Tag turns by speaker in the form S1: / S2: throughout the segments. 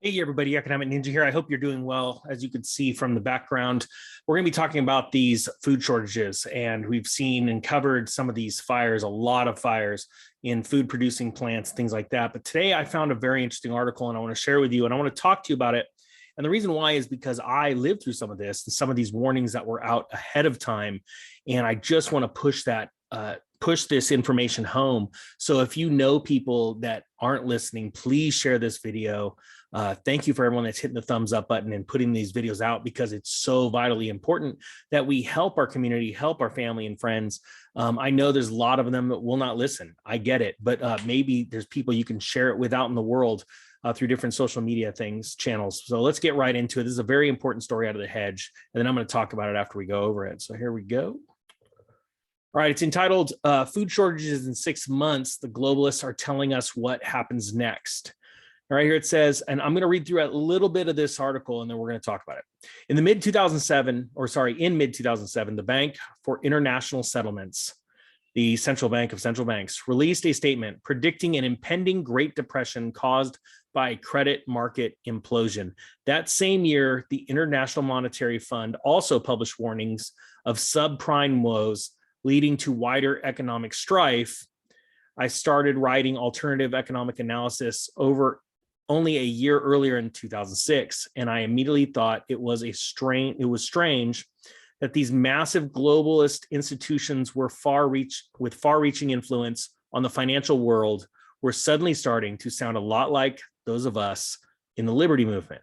S1: Hey everybody, Economic Ninja here. I hope you're doing well. As you can see from the background, we're going to be talking about these food shortages, and we've seen and covered some of these fires, a lot of fires in food producing plants, things like that. But today I found a very interesting article and I want to share with you and I want to talk to you about it. And the reason why is because I lived through some of this and some of these warnings that were out ahead of time. And I just want to push this information home. So if you know people that aren't listening, please share this video. Thank you for everyone that's hitting the thumbs up button and putting these videos out, because it's so vitally important that we help our community, help our family and friends. I know there's a lot of them that will not listen. I get it, but maybe there's people you can share it with out in the world through different social media channels. So let's get right into it. This is a very important story out of the hedge, and then I'm going to talk about it after we go over it. So here we go. All right, it's entitled Food Shortages in 6 Months. The globalists are telling us what happens next. All right, here it says, and I'm going to read through a little bit of this article and then we're going to talk about it. In mid 2007, the Bank for International Settlements, the central bank of central banks, released a statement predicting an impending Great Depression caused by a credit market implosion. That same year, the International Monetary Fund also published warnings of subprime woes leading to wider economic strife. I started writing alternative economic analysis only a year earlier in 2006, and I immediately thought it was strange that these massive globalist institutions with far-reaching influence on the financial world were suddenly starting to sound a lot like those of us in the Liberty Movement.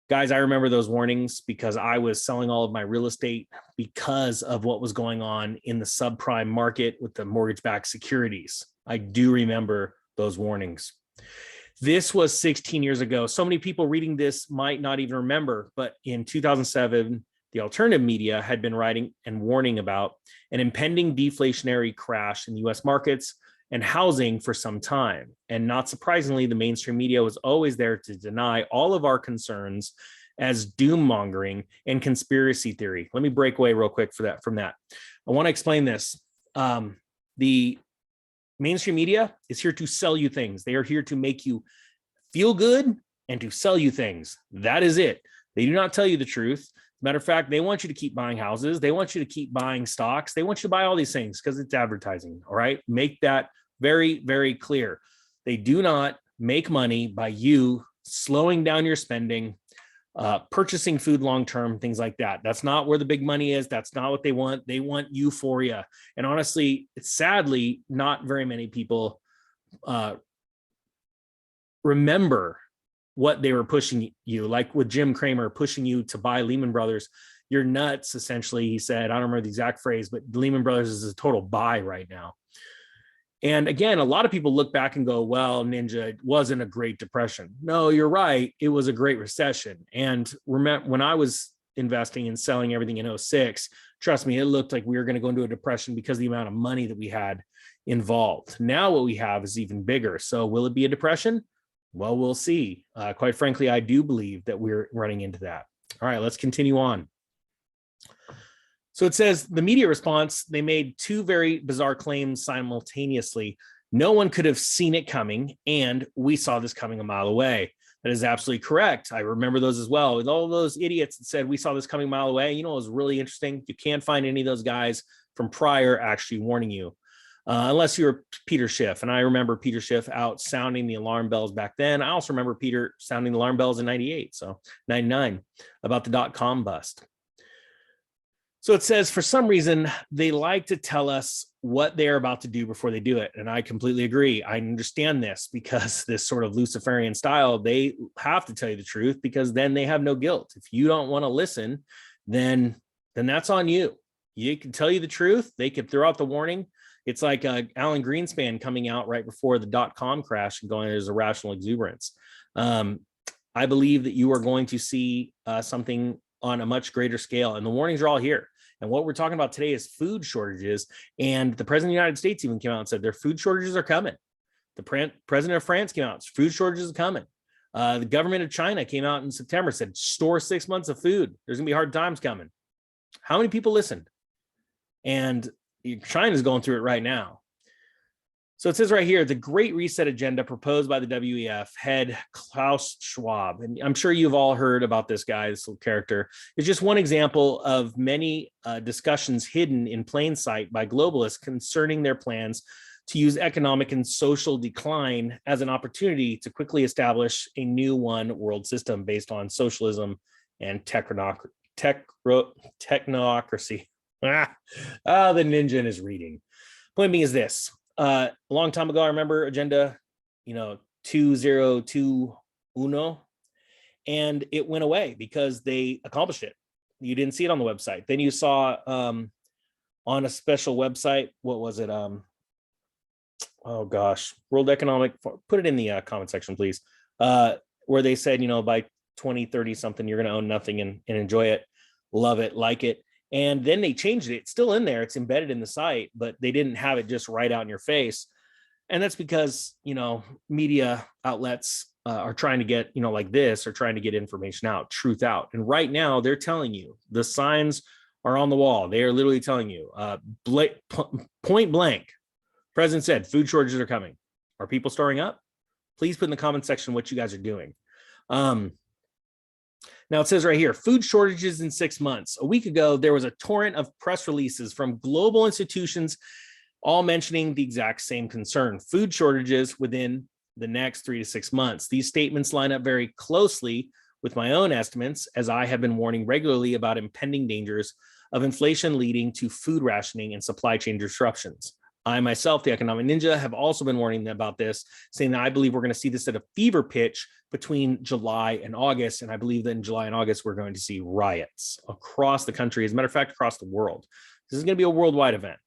S1: Guys, I remember those warnings because I was selling all of my real estate because of what was going on in the subprime market with the mortgage-backed securities. I do remember those warnings. This was 16 years ago. So many people reading this might not even remember, but in 2007, the alternative media had been writing and warning about an impending deflationary crash in the US markets and housing for some time. And not surprisingly, the mainstream media was always there to deny all of our concerns as doom mongering and conspiracy theory. Let me break away real quick from that. I want to explain this. The mainstream media is here to sell you things. They are here to make you feel good and to sell you things. That is it. They do not tell you the truth. Matter of fact, they want you to keep buying houses. They want you to keep buying stocks. They want you to buy all these things because it's advertising. All right. Make that very, very clear. They do not make money by you slowing down your spending, purchasing food long-term, things like that. That's not where the big money is. That's not what they want. They want euphoria. And honestly, it's sadly not very many people remember what they were pushing you, like with Jim Cramer pushing you to buy Lehman Brothers. You're nuts, essentially, he said. I don't remember the exact phrase, but Lehman Brothers is a total buy right now. And again, a lot of people look back and go, well, Ninja, it wasn't a Great Depression. No, you're right. It was a Great Recession. And remember, when I was investing and selling everything in 2006, trust me, it looked like we were going to go into a depression because of the amount of money that we had involved. Now what we have is even bigger. So will it be a depression? Well, we'll see. Quite frankly, I do believe that we're running into that. All right, let's continue on. So it says the media response, they made two very bizarre claims simultaneously. No one could have seen it coming, and we saw this coming a mile away. That is absolutely correct. I remember those as well. With all those idiots that said we saw this coming a mile away, you know, it was really interesting. You can't find any of those guys from prior actually warning you, unless you're Peter Schiff. And I remember Peter Schiff out sounding the alarm bells back then. I also remember Peter sounding the alarm bells in 98, so 99, about the .com bust. So it says, for some reason, they like to tell us what they're about to do before they do it. And I completely agree. I understand this because this sort of Luciferian style, they have to tell you the truth because then they have no guilt. If you don't want to listen, then that's on you. You can tell you the truth. They could throw out the warning. It's like Alan Greenspan coming out right before the .com crash and going, there's irrational exuberance. I believe that you are going to see something on a much greater scale, and the warnings are all here. And what we're talking about today is food shortages. And the president of the United States even came out and said their food shortages are coming. The president of France came out, food shortages are coming. The government of China came out in September, said store 6 months of food. There's gonna be hard times coming. How many people listened? And China's going through it right now. So it says right here, the Great Reset agenda proposed by the WEF head Klaus Schwab. And I'm sure you've all heard about this guy, this little character. It's just one example of many discussions hidden in plain sight by globalists concerning their plans to use economic and social decline as an opportunity to quickly establish a new one world system based on socialism and technocracy. The ninja is reading. Point being is this. A long time ago, I remember agenda, 2021, and it went away because they accomplished it. You didn't see it on the website. Then you saw on a special website, what was it? Oh gosh, World Economic, put it in the comment section, please, where they said, by 2030 something, you're going to own nothing and enjoy it, love it, like it. And then they changed it. It's still in there. It's embedded in the site, but they didn't have it just right out in your face. And that's because, media outlets are trying to get, like this, are trying to get information out, truth out. And right now they're telling you, the signs are on the wall. They are literally telling you, point blank, President said, food shortages are coming. Are people storing up? Please put in the comment section what you guys are doing. Now it says right here, food shortages in 6 months. A week ago, there was a torrent of press releases from global institutions, all mentioning the exact same concern, food shortages within the next 3 to 6 months. These statements line up very closely with my own estimates, as I have been warning regularly about impending dangers of inflation leading to food rationing and supply chain disruptions. I myself, the economic ninja, have also been warning them about this, saying that I believe we're going to see this at a fever pitch between July and August. And I believe that in July and August, we're going to see riots across the country. As a matter of fact, across the world. This is going to be a worldwide event. It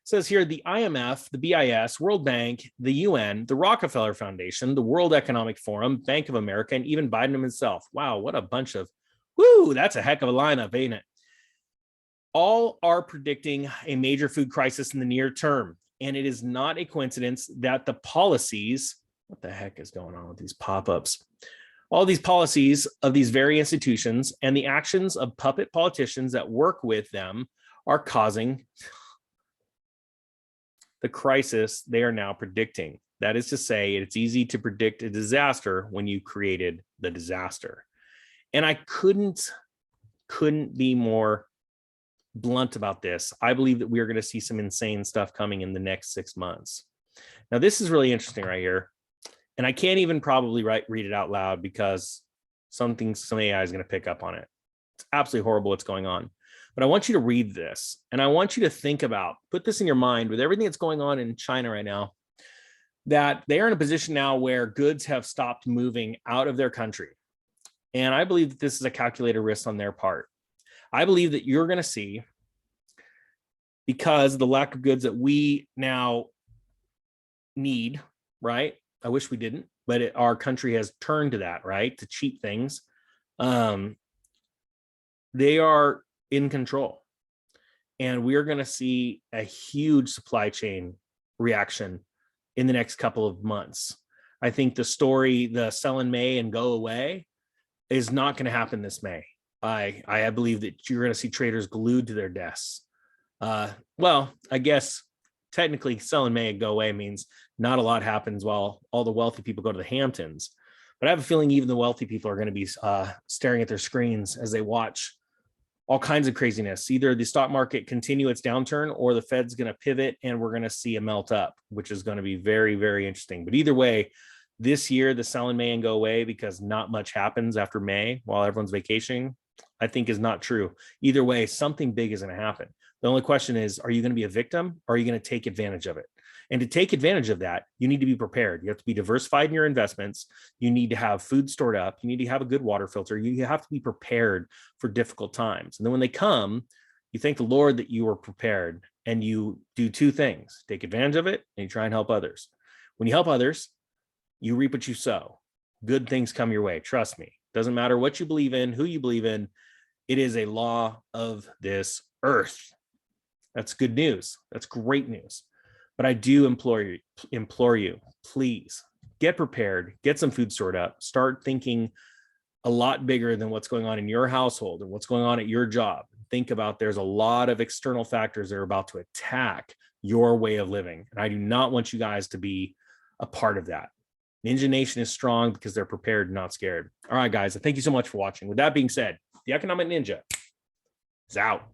S1: says here, the IMF, the BIS, World Bank, the UN, the Rockefeller Foundation, the World Economic Forum, Bank of America, and even Biden himself. Wow, what a bunch of, that's a heck of a lineup, ain't it? All are predicting a major food crisis in the near term. And it is not a coincidence that the policies, what the heck is going on with these pop-ups? All these policies of these very institutions and the actions of puppet politicians that work with them are causing the crisis they are now predicting. That is to say, it's easy to predict a disaster when you created the disaster. And I couldn't be more blunt about this. I believe that we are going to see some insane stuff coming in the next 6 months. Now, this is really interesting right here. And I can't even probably read it out loud because some AI is going to pick up on it. It's absolutely horrible what's going on. But I want you to read this. And I want you to think about, put this in your mind with everything that's going on in China right now, that they are in a position now where goods have stopped moving out of their country. And I believe that this is a calculated risk on their part. I believe that you're going to see, because of the lack of goods that we now need, right? I wish we didn't, but our country has turned to that, right? To cheap things. They are in control. And we are going to see a huge supply chain reaction in the next couple of months. I think the story, the sell in May and go away, is not going to happen this May. I believe that you're going to see traders glued to their desks. Well, I guess technically sell in May and go away means not a lot happens while all the wealthy people go to the Hamptons. But I have a feeling even the wealthy people are going to be staring at their screens as they watch all kinds of craziness. Either the stock market continue its downturn or the Fed's going to pivot and we're going to see a melt up, which is going to be very, very interesting. But either way, this year, the sell in May and go away because not much happens after May while everyone's vacationing, I think is not true. Either way, something big is going to happen. The only question is, are you going to be a victim or are you going to take advantage of it? And to take advantage of that, you need to be prepared. You have to be diversified in your investments. You need to have food stored up. You need to have a good water filter. You have to be prepared for difficult times. And then when they come, you thank the Lord that you were prepared and you do two things: take advantage of it and you try and help others. When you help others, you reap what you sow. Good things come your way. Trust me. Doesn't matter what you believe in, who you believe in. It is a law of this earth. That's good news. That's great news. But I do implore you, please get prepared, get some food stored up, start thinking a lot bigger than what's going on in your household and what's going on at your job. Think about there's a lot of external factors that are about to attack your way of living. And I do not want you guys to be a part of that. Ninja Nation is strong because they're prepared, not scared. All right, guys, thank you so much for watching. With that being said, the Economic Ninja is out.